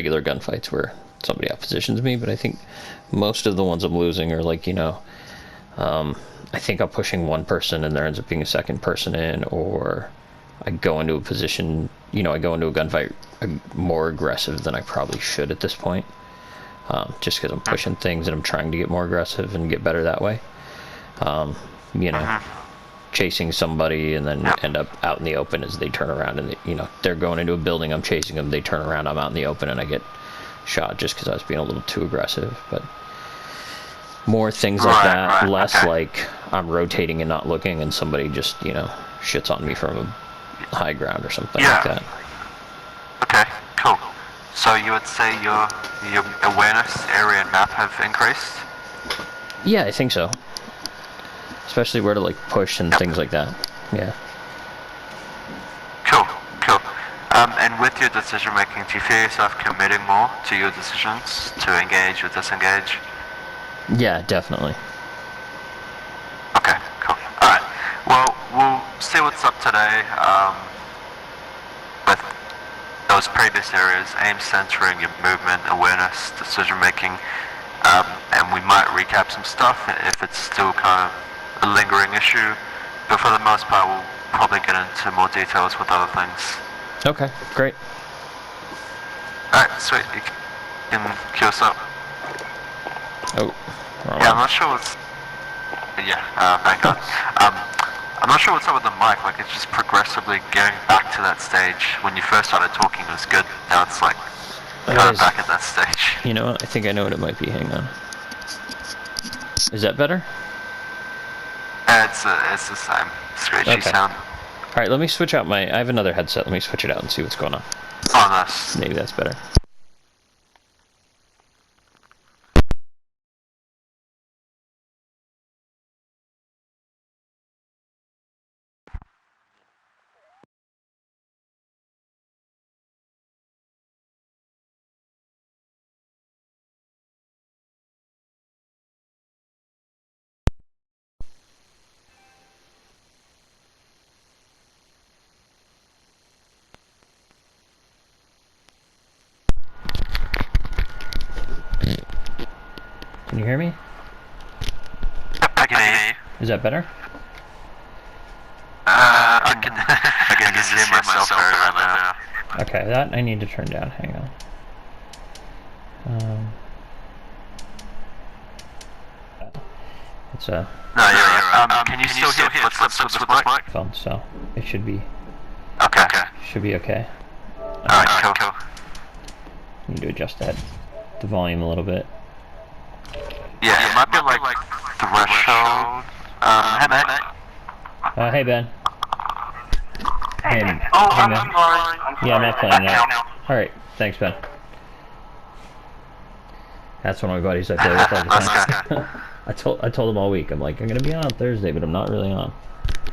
regular gunfights where somebody outpositions me, but I think most of the ones I'm losing are like, I think I'm pushing one person and there ends up being a second person in, or I go into a position, I go into a gunfight more aggressive than I probably should at this point. Just because I'm pushing things and I'm trying to get more aggressive and get better that way. Chasing somebody and then end up out in the open as they turn around and, they're going into a building, I'm chasing them, they turn around, I'm out in the open and I get shot just because I was being a little too aggressive. But more things like that, less like I'm rotating and not looking and somebody just, shits on me from a high ground or something like that. Okay, cool. So you would say your awareness area and map have increased? Yeah, I think so. Especially where to like push and things like that. Yeah. Cool. And with your decision making, do you feel yourself committing more to your decisions to engage or disengage? Yeah, definitely. Okay, cool. Alright. Well, we'll see what's up today. With those previous areas, aim centering, your movement, awareness, decision making, and we might recap some stuff if it's still kind of a lingering issue, but for the most part we'll probably get into more details with other things. Okay, great. Alright, sweet. You can queue us up. Oh, I'm not sure what's... thank God. I'm not sure what's up with the mic, like it's just progressively getting back to that stage. When you first started talking it was good, now it's like kind of back at that stage. You know what, I think I know what it might be, hang on. Is that better? It's the same screechy sound. Alright, let me switch out I have another headset, let me switch it out and see what's going on. Oh, nice. Maybe that's better. Can you hear me? I can hear you. Is that better? I can just hear myself very right now. Okay, that I need to turn down, hang on. It's a... No, you're right. Can you still hear footsteps with this mic? phone, so it should be... Okay. Should be okay. Alright, cool. Need to adjust the volume a little bit. Yeah, it might be like threshold. Hey mate. Hey Ben. Hey man. I'm man. sorry. Yeah, I'm not playing that. Alright, thanks Ben. That's one of my buddies I play with all the time. I told him all week, I'm like, I'm gonna be on Thursday, but I'm not really on.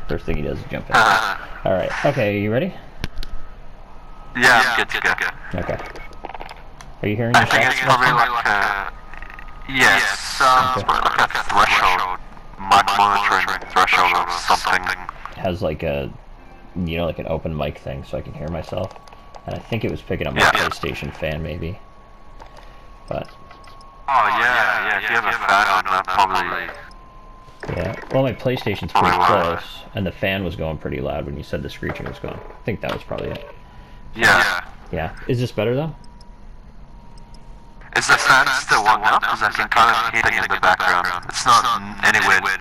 First thing he does is jump in. Alright, okay, you ready? Yeah, I'm good to go. Okay. Are you hearing I yourself? think it's probably like a... Yes, like a threshold. Mic monitoring threshold or something. It has like a... like an open mic thing so I can hear myself. And I think it was picking up my PlayStation fan maybe. But... Oh yeah, if you have a fan on, that probably... Yeah, well my PlayStation's pretty close, and the fan was going pretty loud when you said the screeching was going. I think that was probably it. Yeah. Yeah. Is this better though? Is the fan still on now? Because I can kind of hear it in the background. It's not anywhere.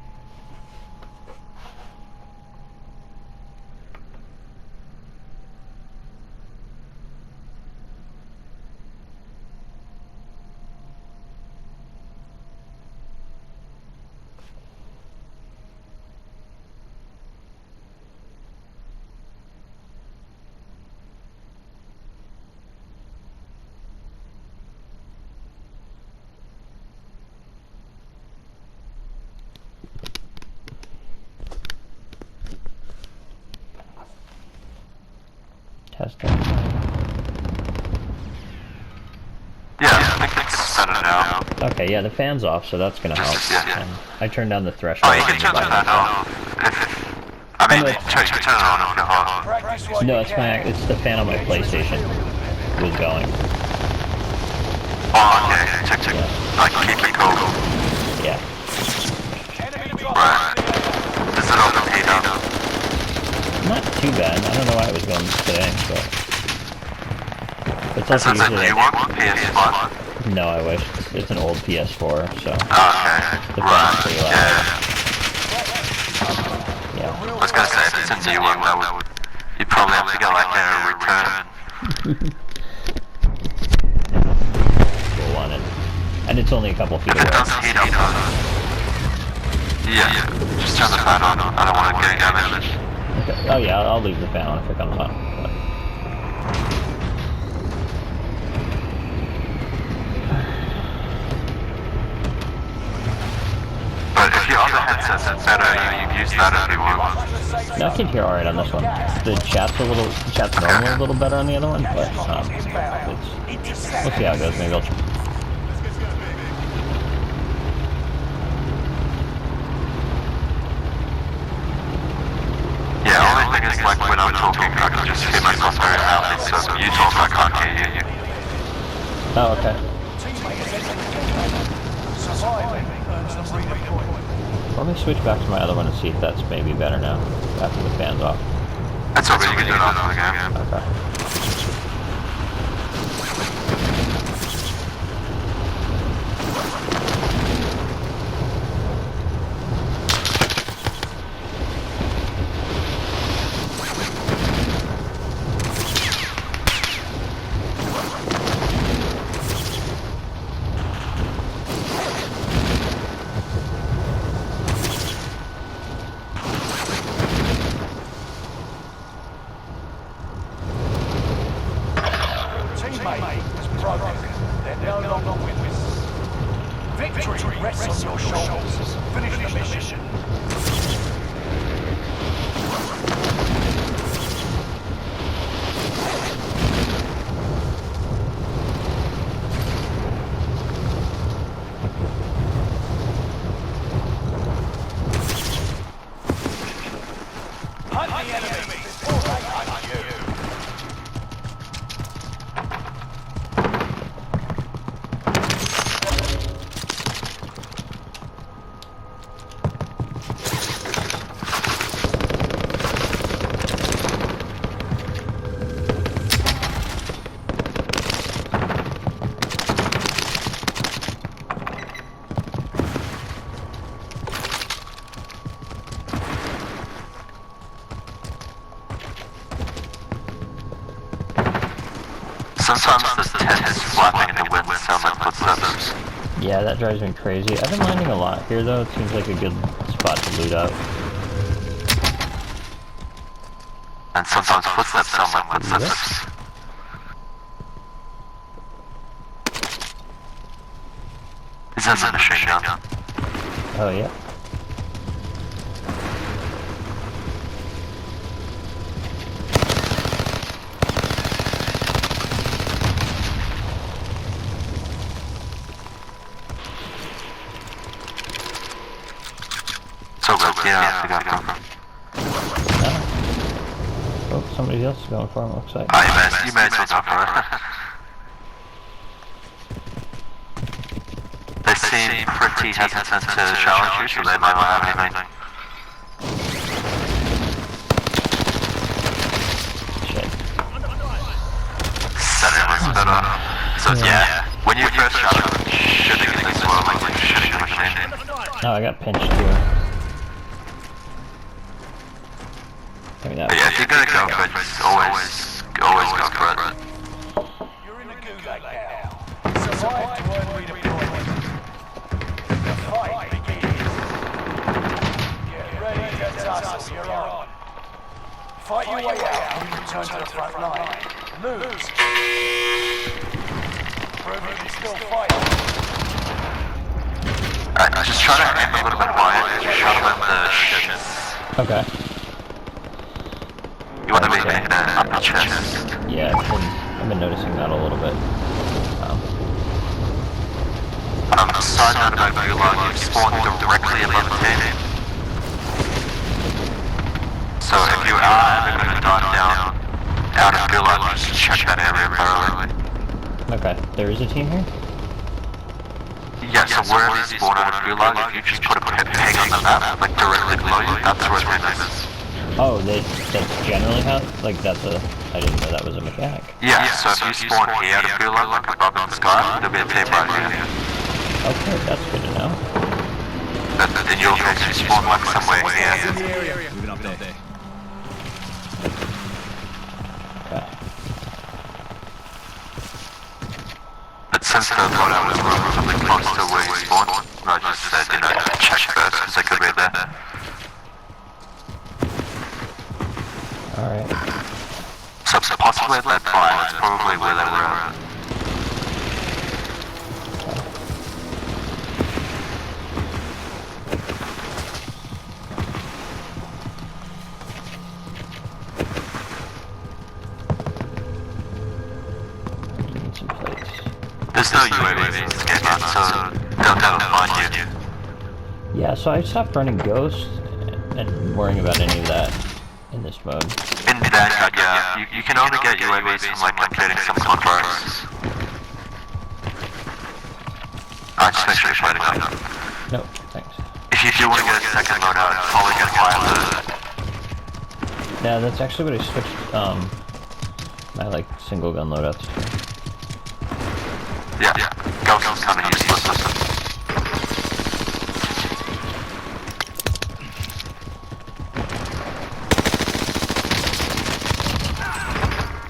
Testing. Yeah, I think it's better now. Okay, yeah, the fan's off, so that's gonna help. Yeah. I turned down the threshold. Oh, you can turn the fan off. I mean, turn it on if you're hot. No, it's the fan on my PlayStation was going. Oh, okay. Check. Like, keep it cool. Yeah. Right. Does it overheat up? Not too bad. I don't know why it was going today, but it's This also is a usually new like, one? PS5? no, I wish. It's an old PS4, so Okay. the fan's pretty loud. Yeah. Yeah. I was gonna say, if it's a new one, that would... You'd probably have to get like a return. Cool on it. And it's only a couple feet If it away. does heat up, yeah, just turn the fan on. I don't want it getting damaged. Okay. Oh yeah, I'll leave the fan on if it comes on. But... But if your other headset's better, you've used that if you want. No, I can hear alright on this one. The chat's normally a little better on the other one, but we'll see how it goes. Maybe I'll. Yeah, only thing is like when I'm talking, I can just hear myself very loudly, so if you talk, I can't hear you. Oh, okay. Let me switch back to my other one and see if that's maybe better now, after the fan's off. That's okay, you can do it after the game. Okay. Victory rests on your shoulders. Finish the mission. Hunt the enemy before they hunt you. Sometimes the tents flapping in the wind sound like footsteps. Yeah, that drives me crazy. I've been landing a lot here though. It seems like a good spot to loot up. And sometimes footsteps sound like footsteps. Is that a machine gun? Oh yeah. So good, yeah, I got them. Oh, somebody else is going for him, looks like. Ah, you may as well go for it. They seem pretty hesitant to challenge you, so they might not have anything. Shit. Setting was better. So yeah, when you first challenge them, shooting at things well, like shooting a machine. Oh, I got pinched too. Maybe that. But yeah, if you're gonna go for it, just always go for it. You're in the gulag now. Survive to earn redeployment. The fight begins. Get ready to tussle, you're on. Fight your way out and return to the front line. Lose. Prove you can still fight. Alright, just try to aim a little bit wide as you shot them in the shins. Okay. You want to be making it up the chest. Yeah, I've been noticing that a little bit. Side note about Gulag, you've spawned directly above the team. So if you are ever going to dive down out of Gulag, just check that area thoroughly. Okay, there is a team here? Yeah, so wherever you spawn out of Gulag, if you just put a peg on the map, like directly below you, that's where their name is. Oh, that's generally how, like, that's a, I didn't know that was a mechanic. Yeah, so if you spawn here out of Gulag, like above in the sky, there'll be a team right here. Okay, that's good to know. In your case, you spawn like somewhere here. Moving up there. Okay. But since the loadout was relatively close to where you spawned, I just said, you know, check first, because they could be there. Alright. So possibly at that fire, that's probably where they were at. Need some plates. There's no UAVs in this game, man, so they'll find you. Yeah, so I stopped running Ghost and worrying about any of that in this mode. In Vanguard, yeah, you can only get UAVs from like completing some contracts. Alright, just make sure you're fighting up. No, thanks. If you do want to get a second loadout, it's probably get higher loot. Yeah, that's actually what I switched, my, like, single gun loadouts. Yeah, Ghost is kind of useless.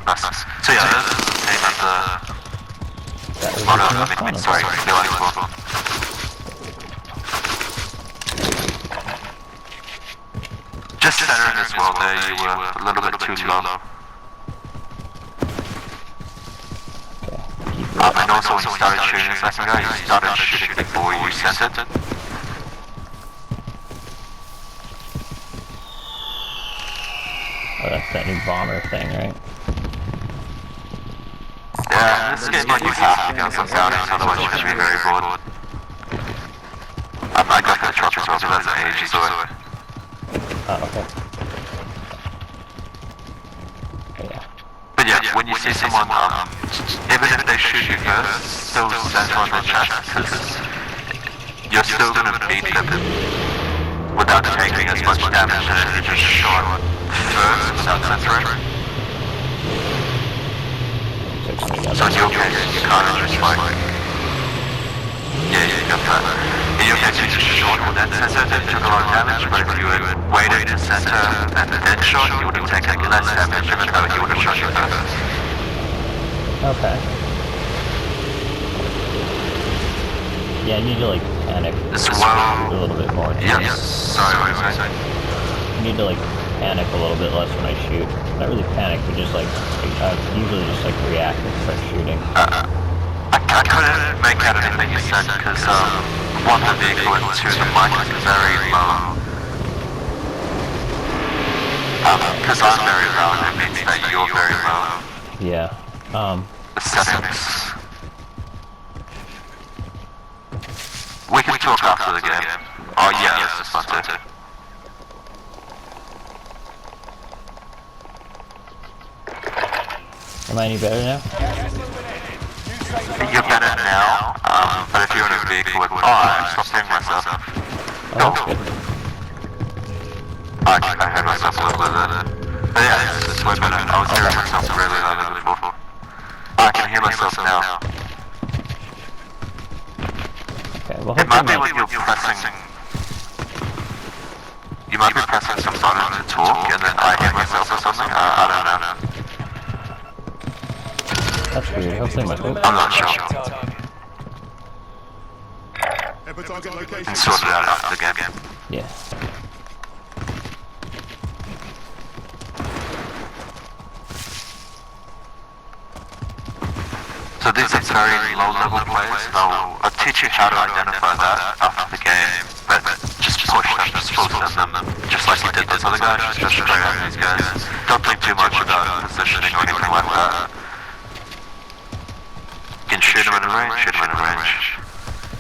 Nice. So yeah, this is the same as the... That was Oh no, just I mean, sorry, Gulag as well. Just centering as well there, you were a little bit too low. Okay, keep it. And also when you started shooting a second ago, you started shooting before you centered. Oh, that's that new bomber thing, right? Yeah, this game like you have to get some soundings, otherwise you're going to be very bored. I got the truck as well, so that's ages away. Oh, okay. Okay, yeah. But yeah, when you see someone, even if they shoot you first, still center on their chest, because you're still going to beat them without taking as much damage as if you just shot first without centering. So in your case, you kind of just like... Yeah, you got that. In your case, you just shot and then centered and took a lot of damage, but if you had waited to center and then shot, you would have taken less damage even though you would have shot you first. Okay. Yeah, I need to, like, panic As well... a little bit more. Yes, sorry, what was I saying? I need to, like, panic a little bit less when I shoot. Not really panic, but just, like, I usually just, like, react and start shooting. I couldn't make out anything you said because one, the vehicle and two, the mic is very low. Because I'm very loud, it means that you're very low. Yeah. The settings. We can talk after the game. Oh yeah, that's fun too. Am I any better now? You're better now, but if you're in a vehicle with... Oh, I stopped hearing myself. Oh, that's good. I heard myself a little bit there. But yeah, it's way better. I was hearing myself really loudly before. I can hear myself now. Okay, well, It might be hopefully when you're pressing... You might be pressing some button to talk and then I hear myself or something. I don't know. that's weird. Hopefully my... Oh, I'm not sure. You can sort it out after the game. yeah. So these are very low-level plays. I'll teach you how to identify that after the game, but just push them, just force them, just like you did those other guys, just straight at these guys. Don't think too much about positioning or anything like that. You can shoot them in a range, shoot them in a range.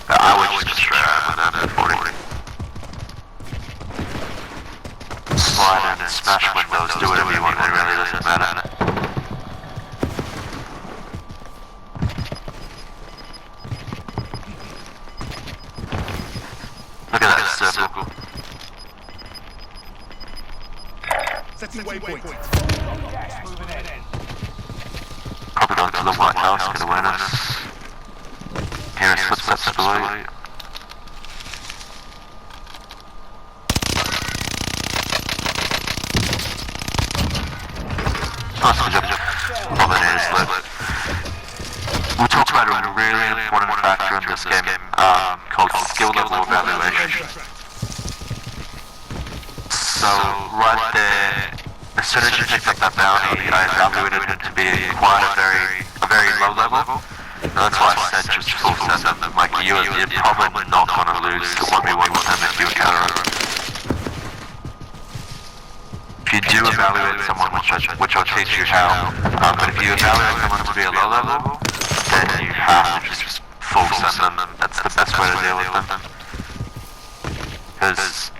I would just straight at them with that 40. Slide in, smash windows, do whatever you want, it really doesn't matter. Look at that circle. Setting waypoint. Gas moving in. Probably going to the White House, get awareness. Hear his footsteps below. Nice, good job. Probably near his left. We talked about a really important factor in this game, called skill level evaluation. So, right there, as soon as you picked up that bounty, I evaluated it to be quite a very low level. And that's why I said just full send them. Like, you're probably not going to lose the 1v1 with them if you encounter them. If you do evaluate someone, which I'll teach you how, but if you evaluate someone to be a low level, then you have to just full send them. That's the best way to deal with them. Because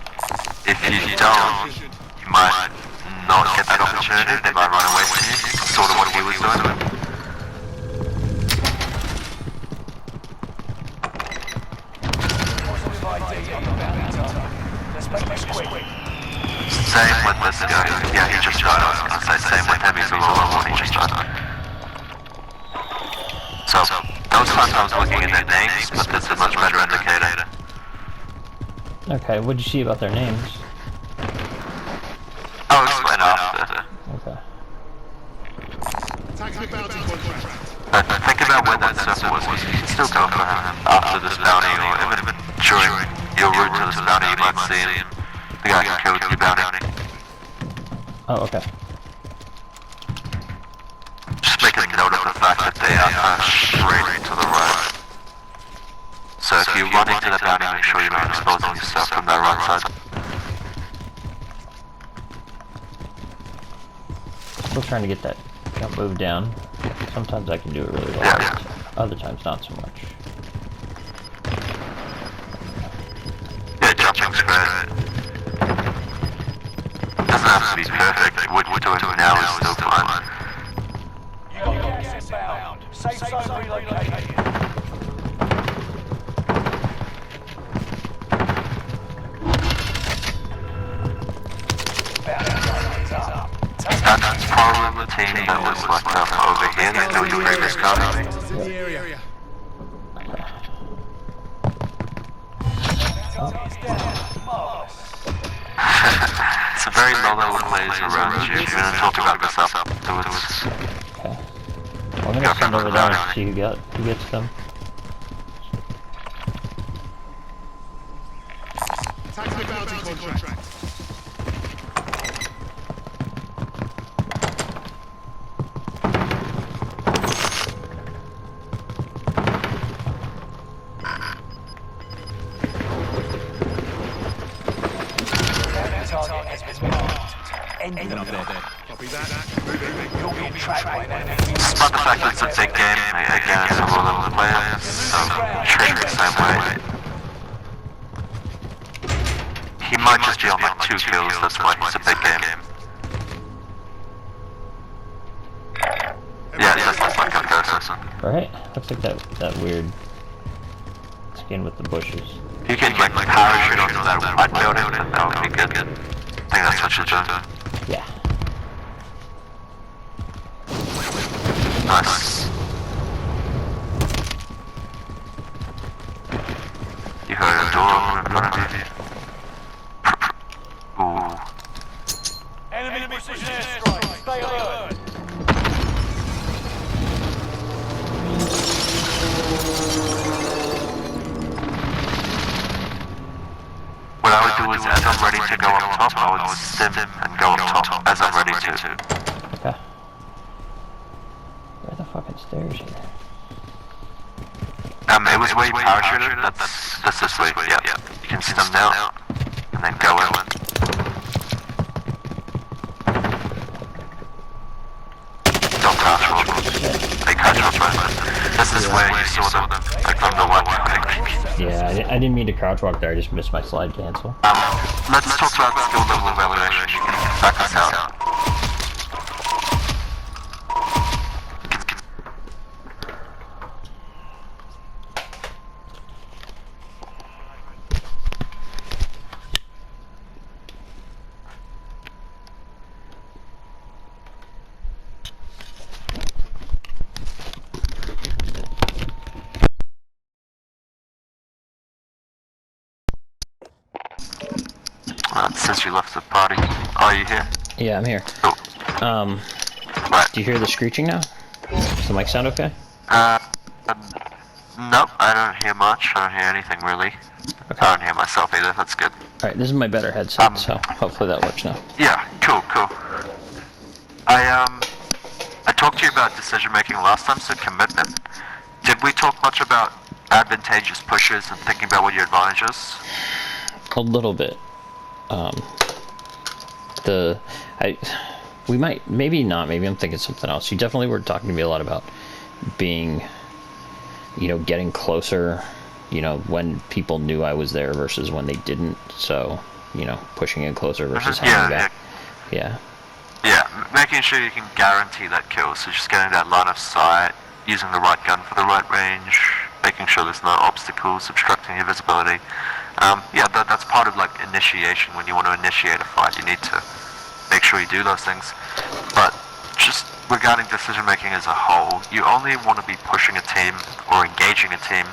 if you don't, you might not get that opportunity, they might run away from you, sort of what he was doing. Let's make this quick. Same with this guy. Yeah, he just died. I was going to say same with him. He's a low level and he just died. So, those times I was looking at their names, but this is a much better indicator. Okay, what did you see about their names? I'll explain after. Okay. Taxi bounty contract. But think about where that circle was. You can still go for him after this bounty, or even during your route to this bounty, you might see him. The guy who killed your bounty. Oh, okay. Just make a note of the fact that they are straight to the right. So if you run into the bounty, make sure you're not exposing yourself from that right side. Still trying to get that jump move down. Sometimes I can do it really well, Yeah. other times not so much. Yeah, jumping's great. Doesn't have to be perfect. What we're doing now is still fine. You got gas inbound. Safe zone relocated. That's probably the team that was like over here that killed your previous guy. In the area. It's a very low level plays around you. You're gonna talk about this afterwards. Okay. Well, I'm gonna send over there and see who gets them. Taxi bounty contract. Target has been marked. End Up there. Copy that. Moving. You'll be tracked by an enemy. Despite the fact that it's a big game, again, it's a low level player, so treat it the same way. He might just be on like 2 kills, that's why it's a big game. Yeah, that's like a person. Right? Looks like that weird skin with the bushes. You can like parachute onto that white building, and that would be good. I think that's what you're doing. Yeah. Nice. You heard a door in front of you. Ooh. Enemy precision airstrike. Stay alert. What I would do is, as I'm ready to go up top, I would sim and go up top as I'm ready to. Okay. Where are the fucking stairs here? It was where you parachuted, that's this way, yeah. You can sim down, and then go in. Don't crouch walk. They crouch walk right. This is where you saw them, like from the left. Yeah, I didn't mean to crouch walk there, I just missed my slide cancel. Let's talk about the skill level evaluation. You can back this out. It says you left the party. Are you here? Yeah, I'm here. Cool. Right. Do you hear the screeching now? Does the mic sound okay? Nope, I don't hear much. I don't hear anything really. Okay. I don't hear myself either. That's good. Alright, this is my better headset, so hopefully that works now. Yeah, cool. I talked to you about decision making last time, so commitment. Did we talk much about advantageous pushes and thinking about what your advantage is? A little bit. We might, maybe not, maybe I'm thinking something else. You definitely were talking to me a lot about being, getting closer, when people knew I was there versus when they didn't. So, pushing in closer versus hanging back. Yeah. Yeah, making sure you can guarantee that kill. So just getting that line of sight, using the right gun for the right range, making sure there's no obstacles obstructing your visibility. That's part of like initiation. When you want to initiate a fight, you need to make sure you do those things. But just regarding decision making as a whole, you only want to be pushing a team or engaging a team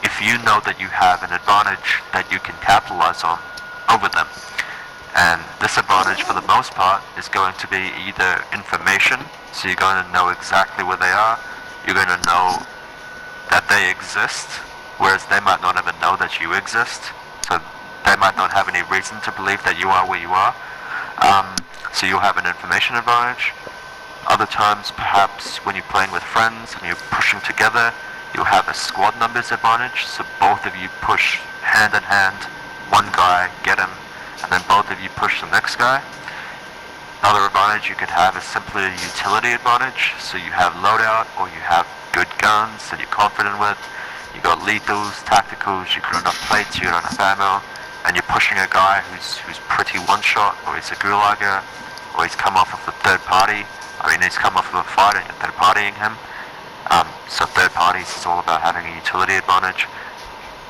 if you know that you have an advantage that you can capitalize on over them. And this advantage, for the most part, is going to be either information, so you're going to know exactly where they are, you're going to know that they exist, whereas they might not even know that you exist, so they might not have any reason to believe that you are where you are. So you'll have an information advantage. Other times, perhaps, when you're playing with friends and you're pushing together, you'll have a squad numbers advantage, so both of you push hand in hand, one guy, get him, and then both of you push the next guy. Another advantage you could have is simply a utility advantage, so you have loadout or you have good guns that you're confident with, you got lethals, tacticals, you got enough plates, you got enough ammo, and you're pushing a guy who's pretty one-shot, or he's a gulager, or he's come off of a third party. He's come off of a fight and you're third partying him. So third parties is all about having a utility advantage.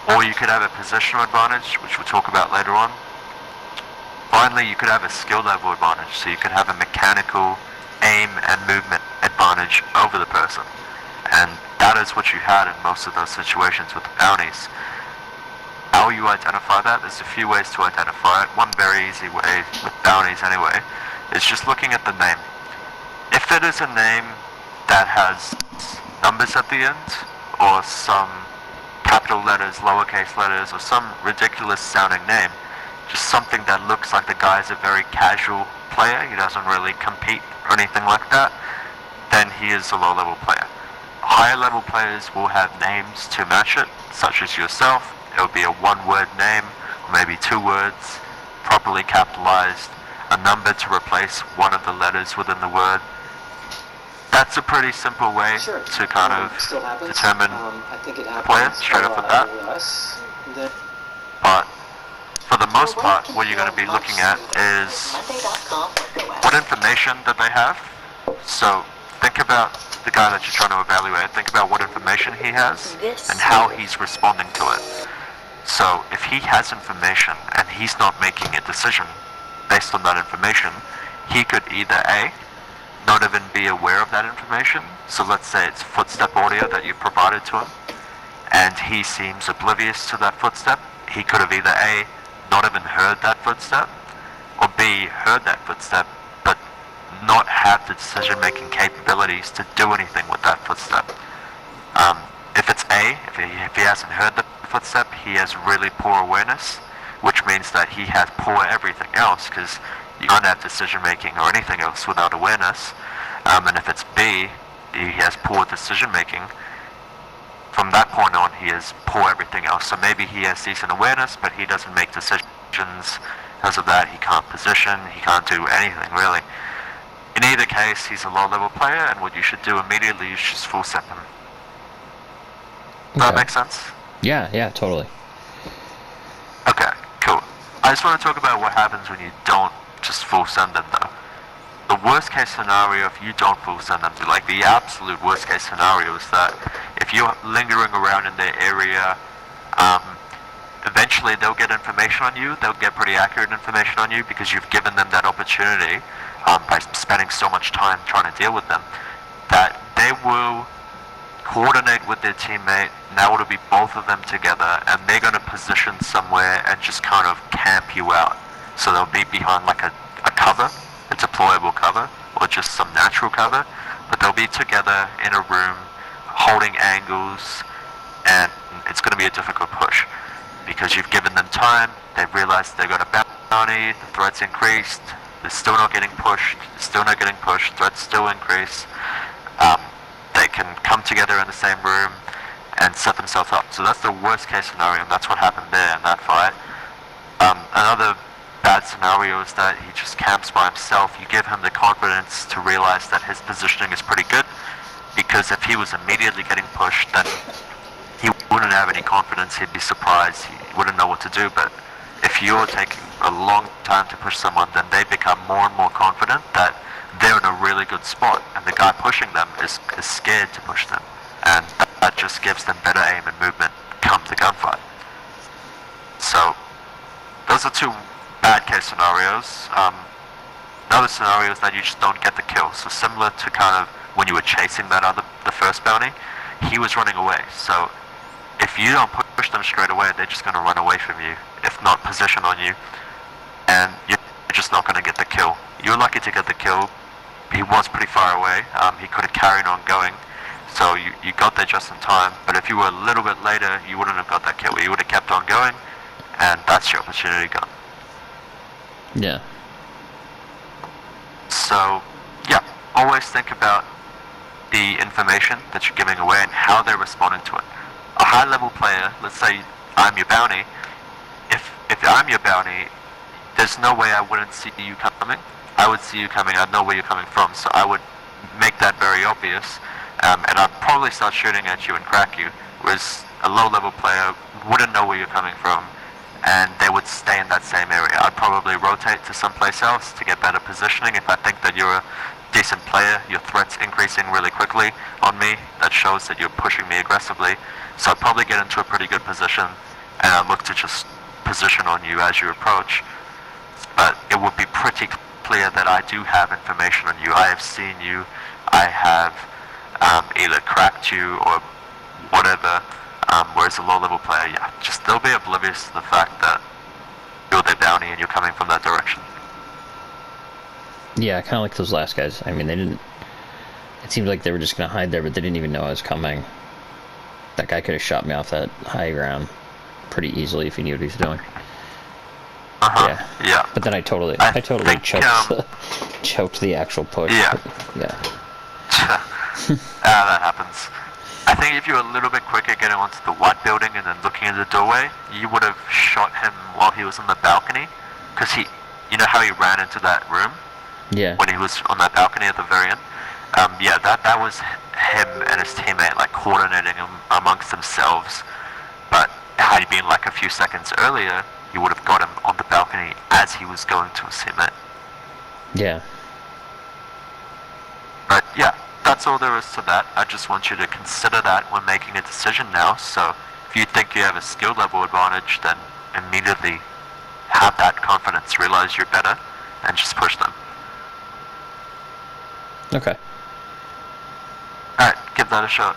Or you could have a positional advantage, which we'll talk about later on. Finally, you could have a skill level advantage, so you could have a mechanical aim and movement advantage over the person. And that is what you had in most of those situations with the bounties. How you identify that, there's a few ways to identify it. One very easy way, with bounties anyway, is just looking at the name. If it is a name that has numbers at the end, or some capital letters, lowercase letters, or some ridiculous sounding name, just something that looks like the guy is a very casual player, he doesn't really compete or anything like that, then he is a low-level player. Higher level players will have names to match it, such as yourself. It would be a one-word name, or maybe 2 words, properly capitalized, a number to replace one of the letters within the word. That's a pretty simple way to kind of determine the player, straight off with that. But for the most part, what you're going to be looking at is what information that they have. So think about the guy that you're trying to evaluate. Think about what information he has and how he's responding to it. So if he has information and he's not making a decision based on that information, he could either A, not even be aware of that information. So let's say it's footstep audio that you provided to him, and he seems oblivious to that footstep. He could have either A, not even heard that footstep, or B, heard that footstep, but not have the decision-making capabilities to do anything with that footstep. If it's A, if he hasn't heard the footstep, he has really poor awareness, which means that he has poor everything else, because you can't have decision-making or anything else without awareness. And if it's B, he has poor decision-making. From that point on, he has poor everything else. So maybe he has decent awareness, but he doesn't make decisions. Because of that, he can't position, he can't do anything, really. In either case, he's a low-level player, and what you should do immediately is just full send him. Does that make sense? Yeah, totally. Okay, cool. I just want to talk about what happens when you don't just full send them, though. The worst case scenario, if you don't full send them, like the absolute worst case scenario is that if you're lingering around in their area, eventually they'll get information on you. They'll get pretty accurate information on you because you've given them that opportunity by spending so much time trying to deal with them, that they will coordinate with their teammate. Now it'll be both of them together, and they're going to position somewhere and just kind of camp you out. So they'll be behind like a cover, a deployable cover, or just some natural cover, but they'll be together in a room, holding angles, and it's going to be a difficult push because you've given them time. They've realized they've got a bounty, the threat's increased, they're still not getting pushed, threats still increase. They can come together in the same room and set themselves up. So that's the worst case scenario, and that's what happened there in that fight. Another bad scenario is that he just camps by himself. You give him the confidence to realize that his positioning is pretty good, because if he was immediately getting pushed, then he wouldn't have any confidence. He'd be surprised. He wouldn't know what to do. But if you're taking a long time to push someone, then they become more and more confident that they're in a really good spot, and the guy pushing them is scared to push them, and that just gives them better aim and movement come the gunfight. So those are two bad case scenarios. Another scenario is that you just don't get the kill. So similar to kind of when you were chasing the first bounty, he was running away. So if you don't push them straight away, they're just going to run away from you, if not position on you, and you're just not going to get the kill. You're lucky to get the kill. He was pretty far away. He could have carried on going, so you got there just in time. But if you were a little bit later, you wouldn't have got that kill. You would have kept on going, and that's your opportunity gone. Yeah. So, yeah, always think about the information that you're giving away and how they're responding to it. A high-level player, let's say I'm your bounty. If I'm your bounty, there's no way I wouldn't see you coming. I would see you coming. I'd know where you're coming from. So I would make that very obvious, and I'd probably start shooting at you and crack you. Whereas a low-level player wouldn't know where you're coming from, and they would stay in that same area. I'd probably rotate to someplace else to get better positioning. If I think that you're a decent player, your threat's increasing really quickly on me, that shows that you're pushing me aggressively. So I'd probably get into a pretty good position, and I'd look to just position on you as you approach. But it would be pretty clear that I do have information on you. I have seen you. I have either cracked you or whatever. Whereas a low-level player, yeah, just they'll be oblivious to the fact that you're their bounty and you're coming from that direction. Yeah, kind of like those last guys. I mean, they didn't... It seemed like they were just going to hide there, but they didn't even know I was coming. That guy could have shot me off that high ground pretty easily if he knew what he was doing. Yeah. But then I totally think, choked the actual push. Yeah. Yeah. That happens. I think if you were a little bit quicker getting onto the white building and then looking at the doorway, you would have shot him while he was on the balcony. Because you know how he ran into that room? Yeah. When he was on that balcony at the very end? Yeah, that was him and his teammate, like, coordinating amongst themselves. But had he been, like, a few seconds earlier, you would have got him on the balcony as he was going to his teammate. Yeah. But, yeah, that's all there is to that. I just want you to consider that when making a decision now. So if you think you have a skill level advantage, then immediately have that confidence, realize you're better, and just push them. Okay. Alright, give that a shot.